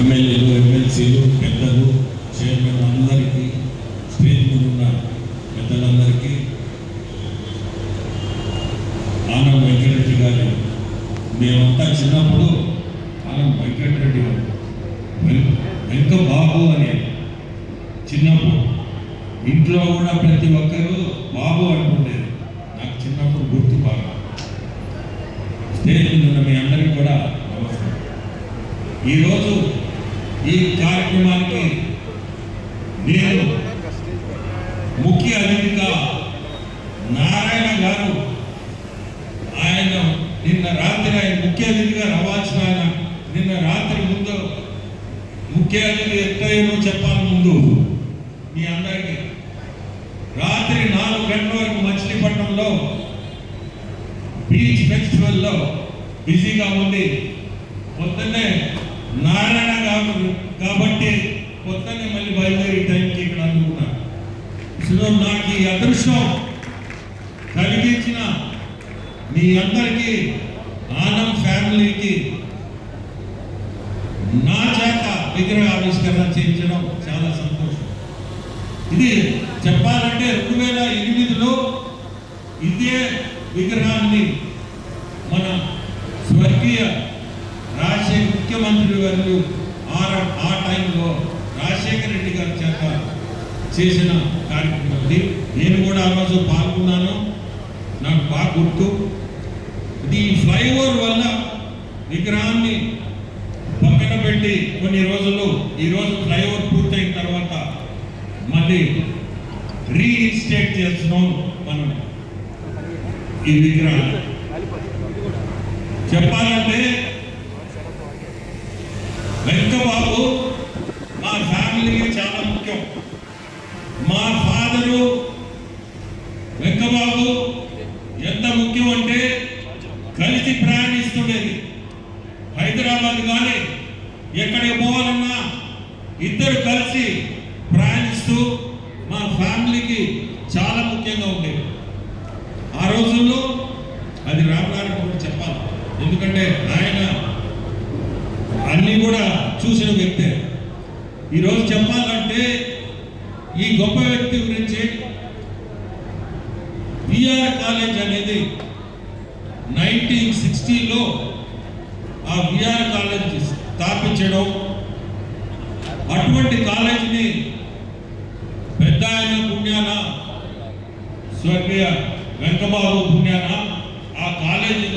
ఎమ్మెల్యేలు, ఎమ్మెల్సీలు, పెద్దలు, చైర్మన్ అందరికీ, స్టేజ్ మీద ఉన్న పెద్దలందరికీ, ఆనం వెంకటరెడ్డి గారు, మేమంతా చిన్నప్పుడు ఆనం వెంకటరెడ్డి గారు వెంక బాబు అని చిన్నప్పుడు ఇంట్లో కూడా ప్రతి ఒక్కరూ బాబు అనుకుండేది. నాకు చిన్నప్పుడు గుర్తు బాగా. స్టేజ్ మీద ఉన్న మీ అందరికీ కూడా నమస్కారం. ఈరోజు ఈ కార్యక్రమానికి నేను ముఖ్య అతిథిగా నారాయణ గారు, ఆయన నిన్న రాత్రి ఆయన ముఖ్య అతిథిగా రావాల్సిన ఆయన నిన్న రాత్రి ముందు ముఖ్య అతిథి ఎట్టయ్యో చెప్పాలి ముందు మీ అందరికీ. రాత్రి 4 గంటల వరకు మచిలీపట్నంలో బీచ్ ఫెస్టివల్లో బిజీగా ఉంది. పొద్దున్నే నారాయణ గారు కాబట్టి పొద్దున్నే మళ్ళీ బయలుదేరి టైంకి ఇక్కడ అనుకున్నా. సో నాకు ఈ అదృష్టం కలిగించిన మీ అందరికీ, ఆనం ఫ్యామిలీకి నా చేత విగ్రహ ఆవిష్కరణ చేయించడం చాలా సంతోషం. ఇది చెప్పాలంటే 2008లో ఇదే విగ్రహాన్ని మన స్వర్గీయ రాజశేఖర ముఖ్యమంత్రి గారు ఆ టైంలో రాజశేఖర రెడ్డి గారి చేత చేసిన కార్యక్రమం. నేను కూడా ఆ రోజు పాల్గొన్నాను, నాకు బాగా గుర్తు. ఇది ఫ్లైఓవర్ వల్ల విగ్రహాన్ని పక్కన పెట్టి కొన్ని రోజులు, ఈరోజు ఫ్లైఓవర్ పూర్తయిన తర్వాత మళ్ళీ రీఇన్స్టేట్ చేస్తున్నాం మనం ఈ విగ్రహాన్ని. చెప్పాలంటే వెంకబాబు మా ఫ్యామిలీకి చాలా ముఖ్యం. మా ఫాదరు వెంకబాబు ఎంత ముఖ్యం అంటే కలిసి ప్రయాణిస్తుండేది. హైదరాబాద్ కానీ ఎక్కడికి పోవాలన్నా ఇద్దరు కలిసి ప్రయాణిస్తూ మా ఫ్యామిలీకి చాలా ముఖ్యంగా ఉండేది. ఆ రోజుల్లో అది రామనారాయణ కూడా చెప్పాలి, ఎందుకంటే ఆయన అన్నీ కూడా చూసిన వ్యక్తే. ఈరోజు చెప్పాలంటే ఈ గొప్ప వ్యక్తి గురించి విఆర్ కాలేజ్ అనేది 1960లో ఆ విఆర్ కాలేజ్ స్థాపించడం, అటువంటి కాలేజీని పెద్ద ఆయన పుణ్యాన, స్వర్గీయ వెంకబాబు పుణ్యాన ఆ కాలేజీ